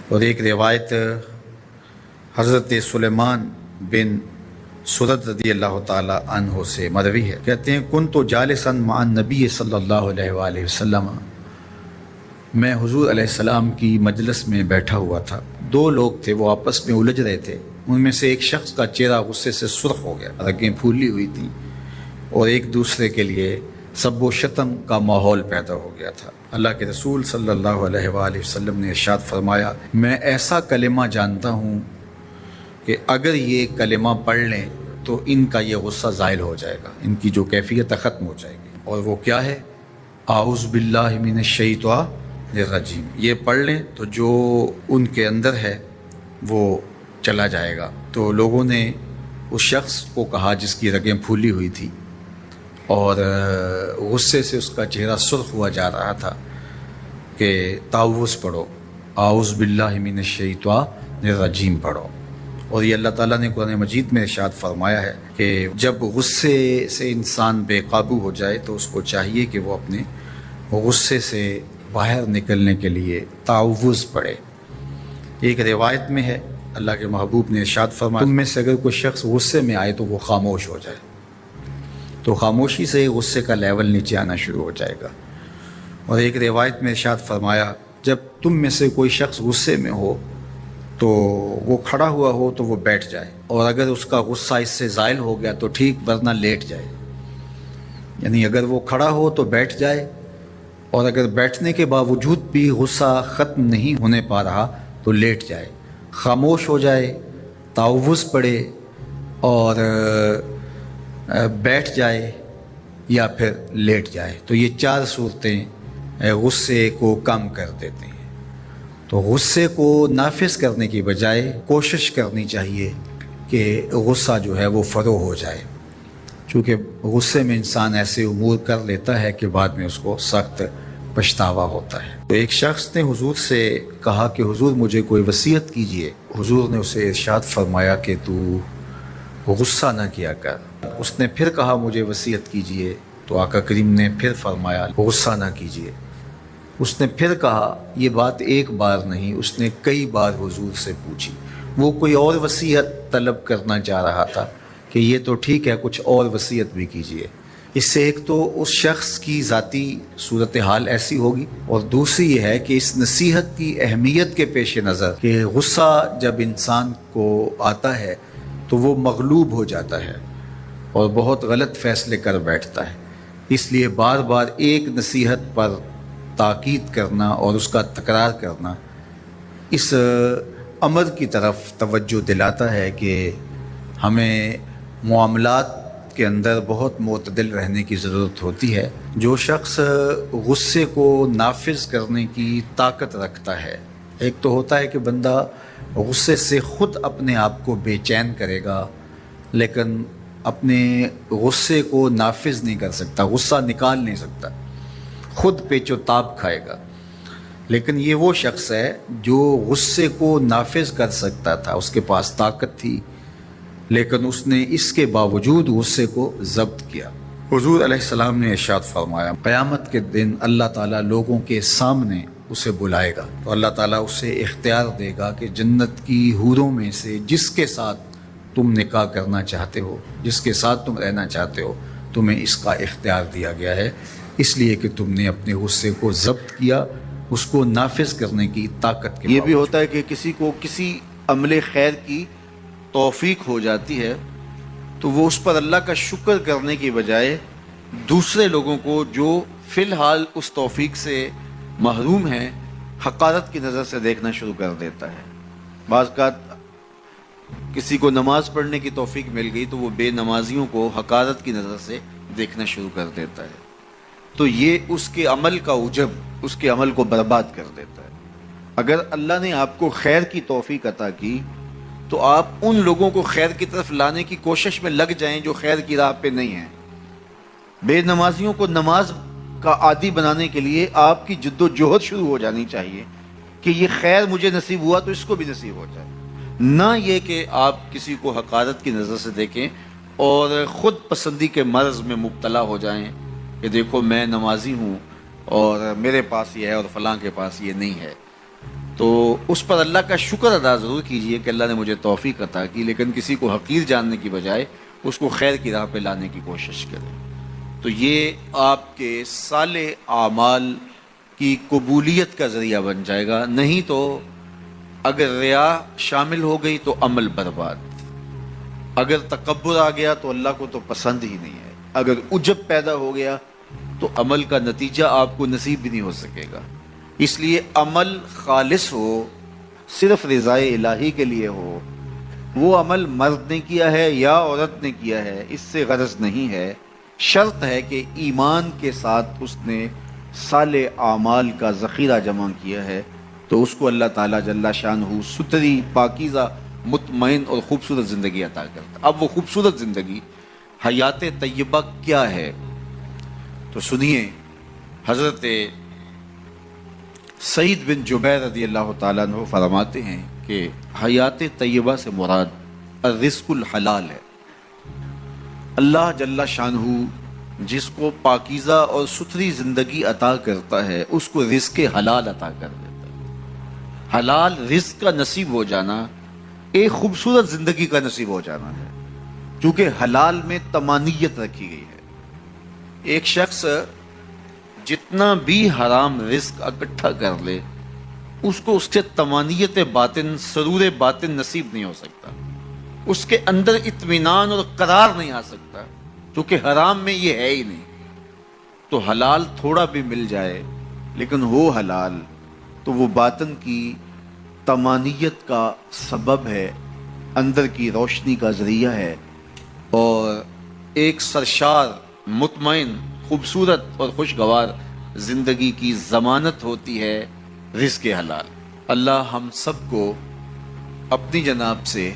اور ایک روایت حضرت سلیمان بن سرد رضی اللہ تعالی عنہ سے مروی ہے، کہتے ہیں کنت جالسا مع النبی صلی اللہ علیہ وآلہ وسلم، میں حضور علیہ السلام کی مجلس میں بیٹھا ہوا تھا، دو لوگ تھے، وہ آپس میں الجھ رہے تھے، ان میں سے ایک شخص کا چہرہ غصے سے سرخ ہو گیا، رگیں پھولی ہوئی تھیں اور ایک دوسرے کے لیے سب و شتم کا ماحول پیدا ہو گیا تھا۔ اللہ کے رسول صلی اللہ علیہ وآلہ وسلم نے ارشاد فرمایا، میں ایسا کلمہ جانتا ہوں کہ اگر یہ کلمہ پڑھ لیں تو ان کا یہ غصہ زائل ہو جائے گا، ان کی جو کیفیت ختم ہو جائے گی، اور وہ کیا ہے؟ اعوذ باللہ من الشیطان الرجیم۔ یہ پڑھ لیں تو جو ان کے اندر ہے وہ چلا جائے گا۔ تو لوگوں نے اس شخص کو کہا جس کی رگیں پھولی ہوئی تھی اور غصے سے اس کا چہرہ سرخ ہوا جا رہا تھا کہ تعوذ پڑھو، اعوذ باللہ من الشیطان الرجیم پڑھو۔ اور یہ اللہ تعالیٰ نے قرآن مجید میں ارشاد فرمایا ہے کہ جب غصے سے انسان بے قابو ہو جائے تو اس کو چاہیے کہ وہ اپنے غصے سے باہر نکلنے کے لیے تعوذ پڑھے۔ ایک روایت میں ہے اللہ کے محبوب نے ارشاد فرمایا، تم میں سے اگر کوئی شخص غصے میں آئے تو وہ خاموش ہو جائے، تو خاموشی سے غصے کا لیول نیچے آنا شروع ہو جائے گا۔ اور ایک روایت میں ارشاد فرمایا، جب تم میں سے کوئی شخص غصے میں ہو تو وہ کھڑا ہوا ہو تو وہ بیٹھ جائے، اور اگر اس کا غصہ اس سے زائل ہو گیا تو ٹھیک، ورنہ لیٹ جائے۔ یعنی اگر وہ کھڑا ہو تو بیٹھ جائے، اور اگر بیٹھنے کے باوجود بھی غصہ ختم نہیں ہونے پا رہا تو لیٹ جائے، خاموش ہو جائے، تعوذ پڑھے اور بیٹھ جائے یا پھر لیٹ جائے۔ تو یہ چار صورتیں غصے کو کم کر دیتے ہیں۔ تو غصے کو نافذ کرنے کی بجائے کوشش کرنی چاہیے کہ غصہ جو ہے وہ فروغ ہو جائے، چونکہ غصے میں انسان ایسے امور کر لیتا ہے کہ بعد میں اس کو سخت پچھتاوا ہوتا ہے۔ تو ایک شخص نے حضور سے کہا کہ حضور مجھے کوئی وصیت کیجئے۔ حضور نے اسے ارشاد فرمایا کہ تو غصہ نہ کیا کر۔ اس نے پھر کہا مجھے وصیت کیجئے، تو آقا کریم نے پھر فرمایا غصہ نہ کیجئے۔ اس نے پھر کہا، یہ بات ایک بار نہیں، اس نے کئی بار حضور سے پوچھی۔ وہ کوئی اور وصیت طلب کرنا چاہ رہا تھا کہ یہ تو ٹھیک ہے، کچھ اور وصیت بھی کیجئے۔ اس سے ایک تو اس شخص کی ذاتی صورتحال ایسی ہوگی، اور دوسری یہ ہے کہ اس نصیحت کی اہمیت کے پیش نظر کہ غصہ جب انسان کو آتا ہے تو وہ مغلوب ہو جاتا ہے اور بہت غلط فیصلے کر بیٹھتا ہے، اس لیے بار بار ایک نصیحت پر تاکید کرنا اور اس کا تکرار کرنا اس امر کی طرف توجہ دلاتا ہے کہ ہمیں معاملات کے اندر بہت معتدل رہنے کی ضرورت ہوتی ہے۔ جو شخص غصے کو نافذ کرنے کی طاقت رکھتا ہے، ایک تو ہوتا ہے کہ بندہ غصے سے خود اپنے آپ کو بے چین کرے گا، لیکن اپنے غصے کو نافذ نہیں کر سکتا، غصہ نکال نہیں سکتا، خود پیچ و تاب کھائے گا۔ لیکن یہ وہ شخص ہے جو غصے کو نافذ کر سکتا تھا، اس کے پاس طاقت تھی، لیکن اس نے اس کے باوجود غصے کو ضبط کیا۔ حضور علیہ السلام نے ارشاد فرمایا، قیامت کے دن اللہ تعالیٰ لوگوں کے سامنے اسے بلائے گا، تو اللہ تعالیٰ اسے اختیار دے گا کہ جنت کی حوروں میں سے جس کے ساتھ تم نکاح کرنا چاہتے ہو، جس کے ساتھ تم رہنا چاہتے ہو، تمہیں اس کا اختیار دیا گیا ہے، اس لیے کہ تم نے اپنے غصے کو ضبط کیا، اس کو نافذ کرنے کی طاقت کے۔ یہ بھی ہوتا ہے کہ کسی کو کسی عمل خیر کی توفیق ہو جاتی ہے تو وہ اس پر اللہ کا شکر کرنے کی بجائے دوسرے لوگوں کو جو فی الحال اس توفیق سے محروم ہیں حقارت کی نظر سے دیکھنا شروع کر دیتا ہے۔ بعض اوقات کسی کو نماز پڑھنے کی توفیق مل گئی تو وہ بے نمازیوں کو حقارت کی نظر سے دیکھنا شروع کر دیتا ہے، تو یہ اس کے عمل کا عجب اس کے عمل کو برباد کر دیتا ہے۔ اگر اللہ نے آپ کو خیر کی توفیق عطا کی تو آپ ان لوگوں کو خیر کی طرف لانے کی کوشش میں لگ جائیں جو خیر کی راہ پہ نہیں ہیں۔ بے نمازیوں کو نماز کا عادی بنانے کے لیے آپ کی جد و جہد شروع ہو جانی چاہیے کہ یہ خیر مجھے نصیب ہوا تو اس کو بھی نصیب ہو جائے، نہ یہ کہ آپ کسی کو حقارت کی نظر سے دیکھیں اور خود پسندی کے مرض میں مبتلا ہو جائیں کہ دیکھو میں نمازی ہوں اور میرے پاس یہ ہے اور فلاں کے پاس یہ نہیں ہے۔ تو اس پر اللہ کا شکر ادا ضرور کیجئے کہ اللہ نے مجھے توفیق عطا کی، لیکن کسی کو حقیر جاننے کی بجائے اس کو خیر کی راہ پہ لانے کی کوشش کریں۔ تو یہ آپ کے صالح اعمال کی قبولیت کا ذریعہ بن جائے گا۔ نہیں تو اگر ریا شامل ہو گئی تو عمل برباد، اگر تکبر آ گیا تو اللہ کو تو پسند ہی نہیں ہے، اگر عجب پیدا ہو گیا تو عمل کا نتیجہ آپ کو نصیب بھی نہیں ہو سکے گا۔ اس لیے عمل خالص ہو، صرف رضائے الہی کے لیے ہو، وہ عمل مرد نے کیا ہے یا عورت نے کیا ہے اس سے غرض نہیں ہے، شرط ہے کہ ایمان کے ساتھ اس نے صالح اعمال کا ذخیرہ جمع کیا ہے، تو اس کو اللہ تعالیٰ جل شانہ ستری، پاکیزہ، مطمئن اور خوبصورت زندگی عطا کرتا۔ اب وہ خوبصورت زندگی حیات طیبہ کیا ہے؟ تو سنیے، حضرت سعید بن جبیر رضی اللہ تعالیٰ عنہ فرماتے ہیں کہ حیات طیبہ سے مراد الرزق الحلال ہے۔ اللہ جل شانہ جس کو پاکیزہ اور ستھری زندگی عطا کرتا ہے اس کو رزق حلال عطا کر دیتا ہے۔ حلال رزق کا نصیب ہو جانا ایک خوبصورت زندگی کا نصیب ہو جانا ہے، کیونکہ حلال میں طمانیت رکھی گئی ہے۔ ایک شخص جتنا بھی حرام رزق اکٹھا کر لے اس کو اس کے طمانیت باطن، سرور باطن نصیب نہیں ہو سکتا، اس کے اندر اطمینان اور قرار نہیں آ سکتا، کیونکہ حرام میں یہ ہے ہی نہیں۔ تو حلال تھوڑا بھی مل جائے لیکن ہو حلال تو وہ باطن کی طمانیت کا سبب ہے، اندر کی روشنی کا ذریعہ ہے، اور ایک سرشار، مطمئن، خوبصورت اور خوشگوار زندگی کی ضمانت ہوتی ہے رزق حلال۔ اللہ ہم سب کو اپنی جناب سے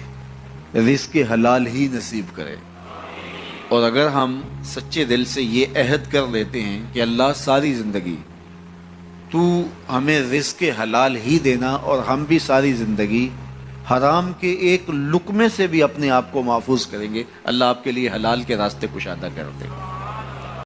رزق حلال ہی نصیب کرے، اور اگر ہم سچے دل سے یہ عہد کر لیتے ہیں کہ اللہ ساری زندگی تو ہمیں رزق حلال ہی دینا، اور ہم بھی ساری زندگی حرام کے ایک لقمے سے بھی اپنے آپ کو محفوظ کریں گے، اللہ آپ کے لیے حلال کے راستے کشادہ کر دے گا۔